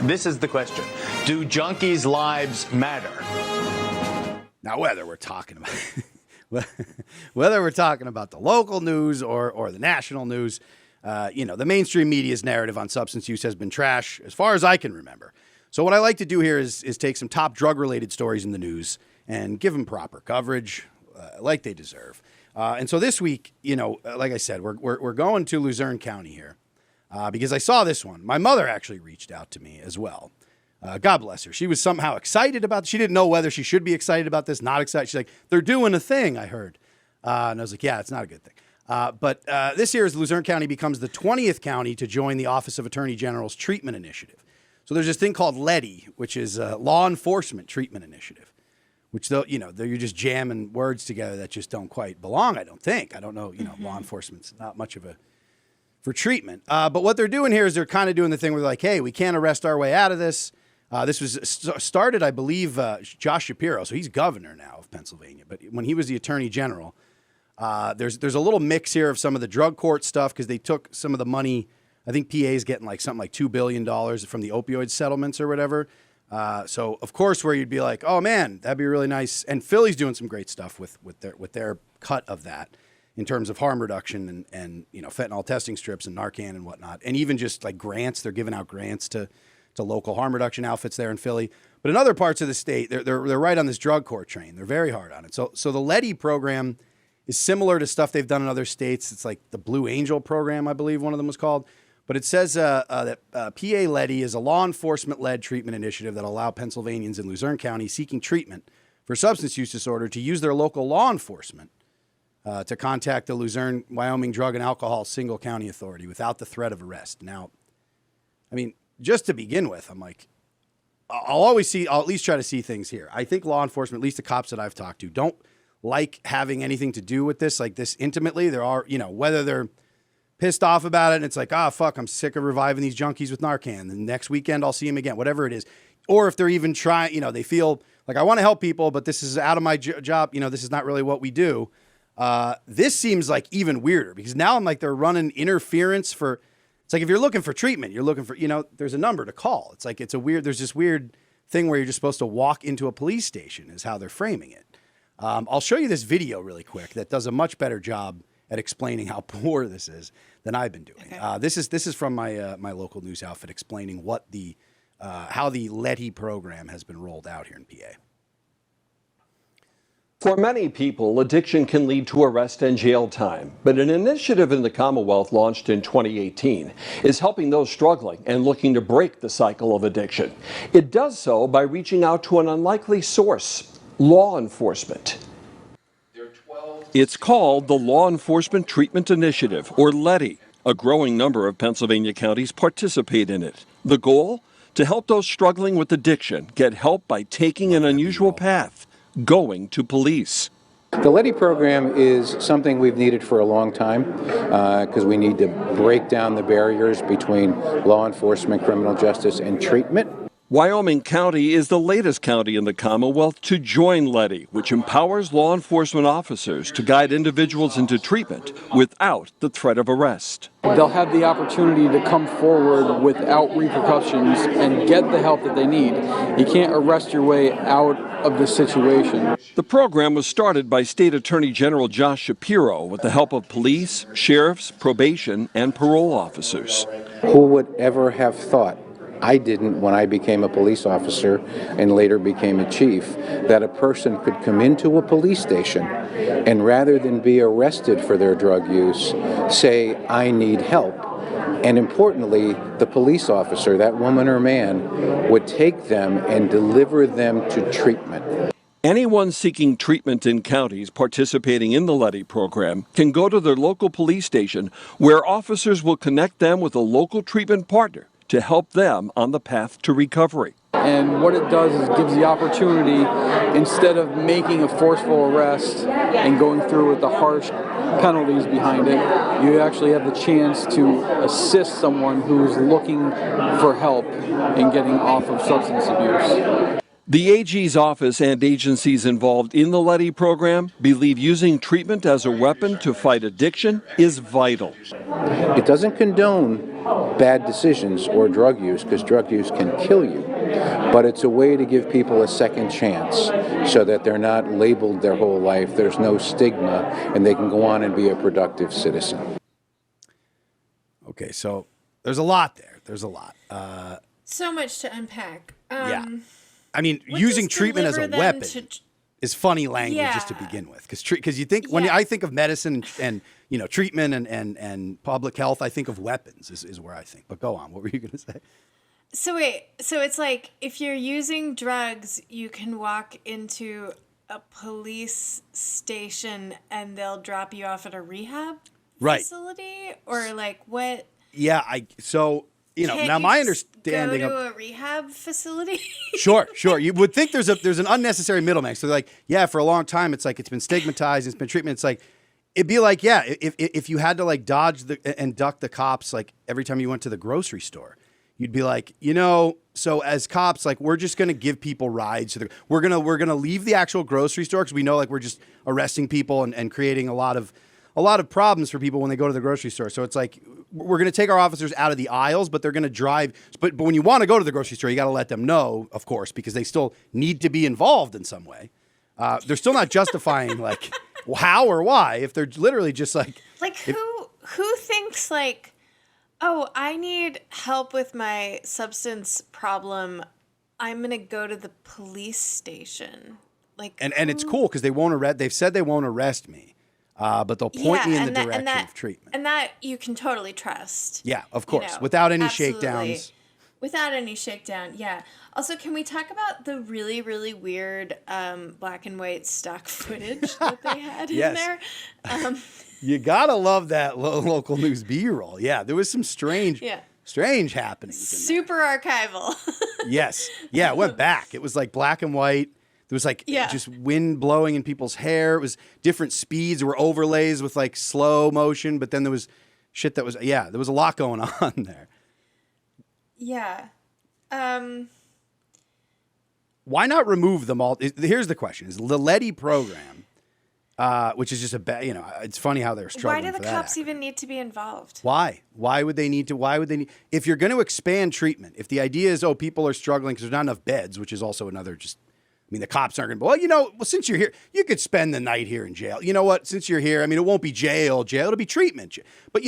This is the question. Do junkies' lives matter? Now, whether we're talking about the local news or the national news, the mainstream media's narrative on substance use has been trash as far as I can remember. So what I like to do here is take some top drug-related stories in the news and give them proper coverage like they deserve. And so this week, like I said, we're going to Luzerne County here because I saw this one. My mother actually reached out to me as well. God bless her. She was somehow excited about it. She didn't know whether she should be excited about this, not excited. She's like, they're doing a thing, I heard. And I was like, yeah, it's not a good thing. But this year, Luzerne County becomes the 20th county to join the Office of Attorney General's treatment initiative. So there's this thing called LETI, which is a law enforcement treatment initiative, which, you're just jamming words together that just don't quite belong, I don't think. I don't know, law enforcement's not much of for treatment. But what they're doing here is they're kind of doing the thing where they're like, hey, we can't arrest our way out of this. This was started, I believe, Josh Shapiro, so he's governor now of Pennsylvania. But when he was the attorney general, there's a little mix here of some of the drug court stuff because they took some of the money. I think PA is getting something like $2 billion from the opioid settlements or whatever. So, of course, where you'd be like, oh, man, that'd be really nice. And Philly's doing some great stuff with their cut of that in terms of harm reduction and fentanyl testing strips and Narcan and whatnot. And even just like grants, they're giving out grants to local harm reduction outfits there in Philly. But in other parts of the state, they're right on this drug court train. They're very hard on it. So the LETI program is similar to stuff they've done in other states. It's like the Blue Angel program, I believe one of them was called. But it says that PA LETI is a law enforcement-led treatment initiative that will allow Pennsylvanians in Luzerne County seeking treatment for substance use disorder to use their local law enforcement to contact the Luzerne, Wyoming Drug and Alcohol Single County Authority without the threat of arrest. Now, I mean, just to begin with, I'm like, I'll at least try to see things here. I think law enforcement, at least the cops that I've talked to, don't like having anything to do with this, like this intimately. There are, whether they're pissed off about it and it's like, fuck, I'm sick of reviving these junkies with Narcan. The next weekend I'll see them again, whatever it is. Or if they're even trying, they feel like I want to help people, but this is out of my job. This is not really what we do. This seems like even weirder because now I'm like, they're running interference for. It's like if you're looking for treatment, you're looking for, there's a number to call. It's like there's this weird thing where you're just supposed to walk into a police station is how they're framing it. I'll show you this video really quick that does a much better job at explaining how poor this is than I've been doing. This is from my local news outfit explaining what how the LETI program has been rolled out here in PA. For many people, addiction can lead to arrest and jail time, but an initiative in the Commonwealth launched in 2018 is helping those struggling and looking to break the cycle of addiction. It does so by reaching out to an unlikely source, law enforcement. It's called the Law Enforcement Treatment Initiative, or LETI. A growing number of Pennsylvania counties participate in it. The goal? To help those struggling with addiction get help by taking an unusual path. Going to police. The LETI program is something we've needed for a long time because we need to break down the barriers between law enforcement, criminal justice, and treatment. Wyoming County is the latest county in the Commonwealth to join LETI, which empowers law enforcement officers to guide individuals into treatment without the threat of arrest. They'll have the opportunity to come forward without repercussions and get the help that they need. You can't arrest your way out of this situation. The program was started by State Attorney General Josh Shapiro with the help of police, sheriffs, probation, and parole officers. Who would ever have thought? I didn't when I became a police officer and later became a chief, that a person could come into a police station and rather than be arrested for their drug use, say, I need help. And importantly, the police officer, that woman or man, would take them and deliver them to treatment. Anyone seeking treatment in counties participating in the LETI program can go to their local police station where officers will connect them with a local treatment partner to help them on the path to recovery. And what it does is gives the opportunity, instead of making a forceful arrest and going through with the harsh penalties behind it, you actually have the chance to assist someone who's looking for help in getting off of substance abuse. The AG's office and agencies involved in the Letty program believe using treatment as a weapon to fight addiction is vital. It doesn't condone bad decisions or drug use, because drug use can kill you, but it's a way to give people a second chance so that they're not labeled their whole life, there's no stigma, and they can go on and be a productive citizen. Okay, so there's a lot there. There's a lot. So much to unpack. Yeah. I mean, what using does treatment as a deliver them weapon to- is funny language just to Yeah. begin with. Because you think, when I think of medicine and treatment and public health, I think of weapons is where I think. But go on. What were you going to say? So wait, so it's like if you're using drugs, you can walk into a police station and they'll drop you off at a rehab facility? Or like what? Yeah, now my understanding go to of a rehab facility? Sure. You would think there's an unnecessary middleman. So like, yeah, for a long time, it's like it's been stigmatized, it's been treatment. It's like it'd be like, yeah, if you had to like dodge and duck the cops like every time you went to the grocery store, you'd be like, so as cops, like we're just gonna give people rides. We're gonna leave the actual grocery store because we know like we're just arresting people and creating a lot of problems for people when they go to the grocery store. So it's like we're going to take our officers out of the aisles, but they're going to drive. But when you want to go to the grocery store, you got to let them know, of course, because they still need to be involved in some way. They're still not justifying like how or why if they're literally just like who thinks like, oh, I need help with my substance problem, I'm going to go to the police station. Like, and it's cool because they won't arrest. They've said they won't arrest me. But they'll point me in the direction of treatment. And that you can totally trust. Yeah, of course. Without any absolutely. shakedowns. Without any shakedown, yeah. Also, can we talk about the really, really weird black and white stock footage that they had in there? You gotta love that local news B-roll. Yeah, there was some strange happenings. Super archival. Yes. Yeah, it went back. It was like black and white. There was like just wind blowing in people's hair. It was different speeds. There were overlays with like slow motion, but then there was shit that was, there was a lot going on there. Yeah. Why not remove them all? Here's the question. Is the Letty program, which is just it's funny how they're struggling. Why do the cops even need to be involved? Why? Why would they need to? If you're going to expand treatment, if the idea is, people are struggling because there's not enough beds, which is also another the cops aren't going to, since you're here, you could spend the night here in jail. You know what? Since you're here, it won't be jail, it'll be treatment. But,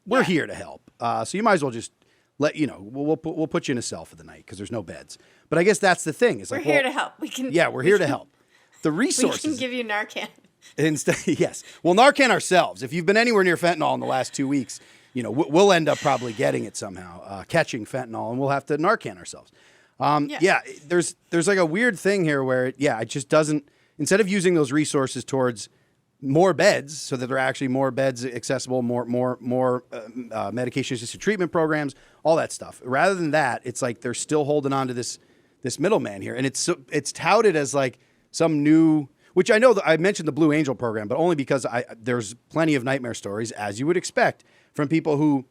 we're here to help. So you might as well just we'll put you in a cell for the night because there's no beds. But I guess that's the thing. We're here to help. We're here to help. The resources. We can give you Narcan. Yes. Well, Narcan ourselves. If you've been anywhere near fentanyl in the last 2 weeks, we'll end up probably getting it somehow, catching fentanyl, and we'll have to Narcan ourselves. There's like a weird thing here where it just doesn't, instead of using those resources towards more beds so that there are actually more beds accessible, more medication assisted treatment programs, all that stuff. Rather than that, it's like they're still holding on to this middleman here, and it's touted as like some new, which I know that I mentioned the Blue Angel program, but only because there's plenty of nightmare stories, as you would expect, from people who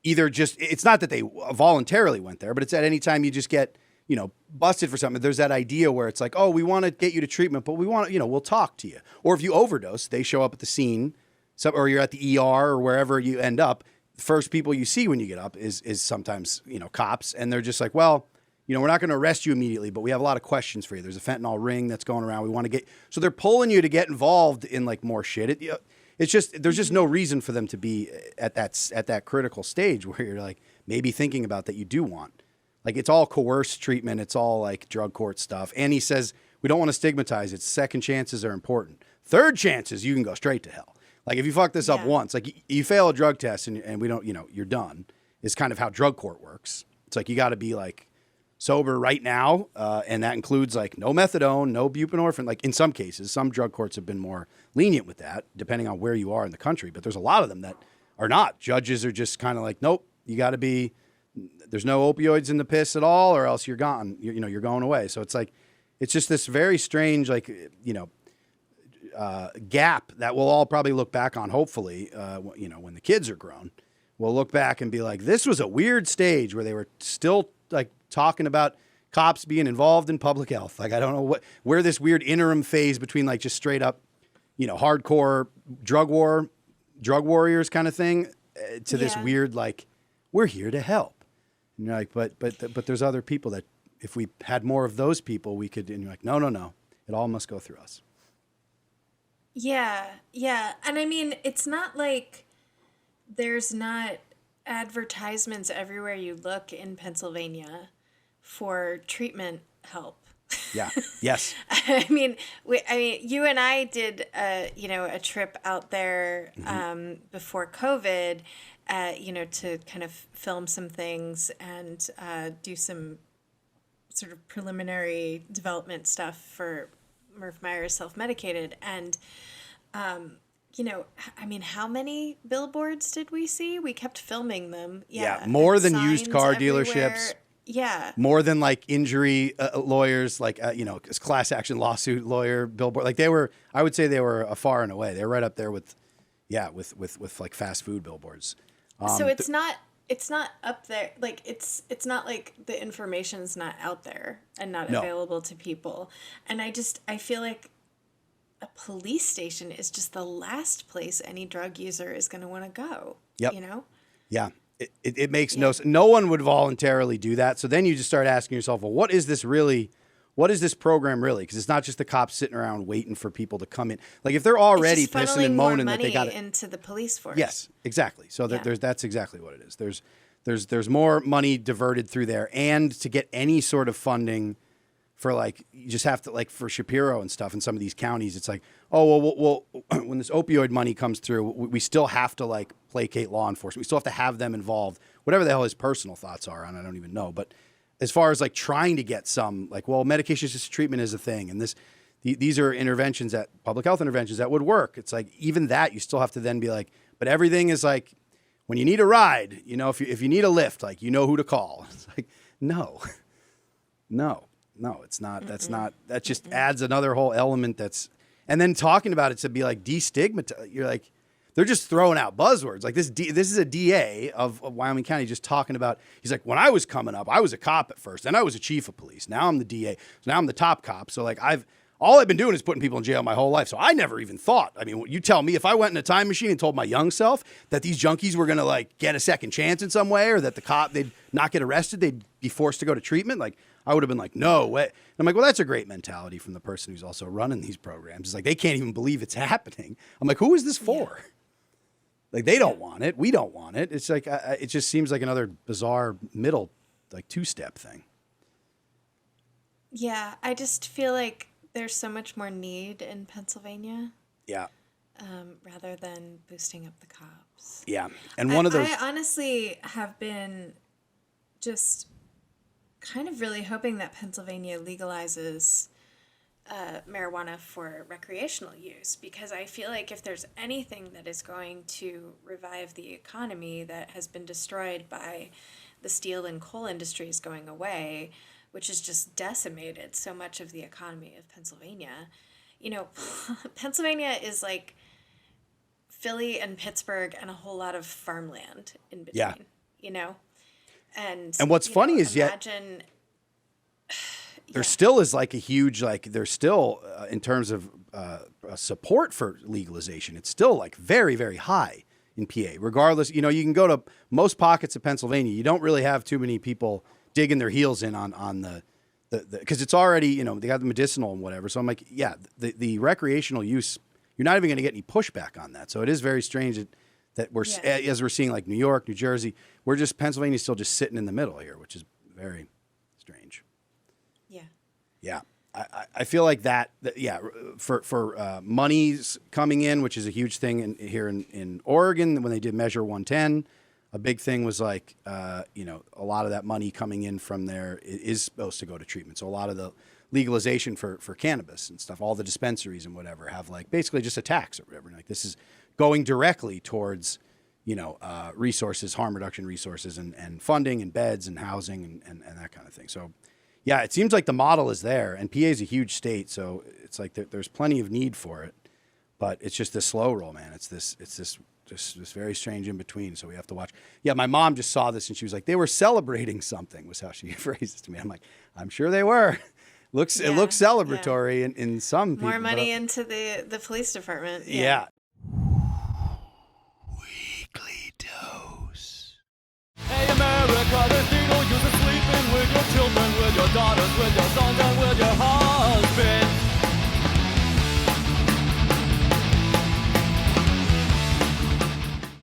either it's not that they voluntarily went there, but it's at any time you just get, busted for something. There's that idea where it's like, oh, we want to get you to treatment, but we want to, we'll talk to you. Or if you overdose, they show up at the scene, or you're at the ER or wherever you end up. The first people you see when you get up is sometimes, cops. And they're just like, well, we're not going to arrest you immediately, but we have a lot of questions for you. There's a fentanyl ring that's going around. We want to get, so they're pulling you to get involved in like more shit. It's just, there's just no reason for them to be at that critical stage where you're like maybe thinking about that you do want. Like it's all coerced treatment. It's all like drug court stuff. And he says, we don't want to stigmatize it. Second chances are important. Third chances, you can go straight to hell. Like if you fuck this up once, like you fail a drug test and we don't, you're done, is kind of how drug court works. It's like you got to be like sober right now. And that includes like no methadone, no buprenorphine. Like in some cases, some drug courts have been more lenient with that, depending on where you are in the country. But there's a lot of them that are not. Judges are just kind of like, nope, you got to be, there's no opioids in the piss at all, or else you're gone. You're going away. So it's like, it's just this very strange, like, gap that we'll all probably look back on, hopefully, when the kids are grown. We'll look back and be like, this was a weird stage where they were still like talking about cops being involved in public health. Like, I don't know where this weird interim phase between like just straight up, hardcore drug warriors kind of thing to this weird, like, we're here to help. And you're like, but there's other people that if we had more of those people, we could, and you're like, no. It all must go through us. Yeah. And I mean, it's not like there's not advertisements everywhere you look in Pennsylvania for treatment help. Yeah. Yes. I mean, you and I did, a trip out there before COVID, to kind of film some things and do some sort of preliminary development stuff for Murph Meyer's Self-Medicated. And, how many billboards did we see? We kept filming them. Yeah. More than used car dealerships. Yeah. More than like injury lawyers, like, class action lawsuit lawyer billboard. Like I would say they were far and away. They were right up there with like fast food billboards. So it's not up there. Like it's not like the information's not out there and not available to people. And I feel like a police station is just the last place any drug user is going to want to go. Yep. Yeah. It makes no one would voluntarily do that. So then you just start asking yourself, well, what is this program really? Because it's not just the cops sitting around waiting for people to come in. Like if they're already pissing and moaning that they got it into the police force. Yes, exactly. So that's exactly what it is. There's more money diverted through there, and to get any sort of funding for, like, you just have to, like, for Shapiro and stuff in some of these counties, it's like, oh, well, when this opioid money comes through, we still have to, like, placate law enforcement. We still have to have them involved. Whatever the hell his personal thoughts are on it, I don't even know. But as far as, like, trying to get some, like, well, medication-assisted treatment is a thing, and these are interventions public health interventions that would work. It's like, even that, you still have to then be like, but everything is like, when you need a ride, if you need a lift, like, you know who to call. It's like, no, it's not. That's not. That just adds another whole element. And then talking about it to be like destigmatize. You're like, they're just throwing out buzzwords. Like this is a DA of Wyoming County just talking about. He's like, when I was coming up, I was a cop at first, then I was a chief of police. Now I'm the DA. So now I'm the top cop. So like all I've been doing is putting people in jail my whole life. So I never even thought. I mean, you tell me if I went in a time machine and told my young self that these junkies were going to like get a second chance in some way, or that they'd not get arrested, they'd be forced to go to treatment. Like I would have been like, no way. And I'm like, well, that's a great mentality from the person who's also running these programs. It's like, they can't even believe it's happening. I'm like, who is this for? Yeah. Like, they don't want it. We don't want it. It's like, it just seems like another bizarre middle, like two-step thing. Yeah. I just feel like there's so much more need in Pennsylvania. Yeah. Rather than boosting up the cops. Yeah. And one of those. I honestly have been just kind of really hoping that Pennsylvania legalizes marijuana for recreational use, because I feel like if there's anything that is going to revive the economy that has been destroyed by the steel and coal industries going away, which has just decimated so much of the economy of Pennsylvania. Pennsylvania is like Philly and Pittsburgh and a whole lot of farmland in between, And what's funny is imagine, there still is like a huge, like there's still in terms of support for legalization, it's still like very, very high in PA. Regardless, you can go to most pockets of Pennsylvania. You don't really have too many people digging their heels in on the because it's already, they got the medicinal and whatever. So I'm like, yeah, the recreational use, you're not even going to get any pushback on that. So it is very strange that we're, as we're seeing like New York, New Jersey, Pennsylvania's still just sitting in the middle here, which is very strange. Yeah. Yeah. I feel like that for monies coming in, which is a huge thing here in Oregon, when they did Measure 110, a big thing was like, a lot of that money coming in from there is supposed to go to treatment. So a lot of the legalization for cannabis and stuff, all the dispensaries and whatever have like basically just a tax or whatever. Like this is going directly towards, resources, harm reduction resources and funding and beds and housing and that kind of thing. So yeah, it seems like the model is there, and PA is a huge state. So it's like there's plenty of need for it, but it's just this slow roll, man. It's this This very strange in between. So we have to watch. Yeah, my mom just saw this and she was like, they were celebrating something, was how she phrased it to me. I'm like, I'm sure they were. It looks celebratory in some people. More money into the police department. Yeah. Weekly Dose. Hey America, there's needle, use a sleeping wig, your children.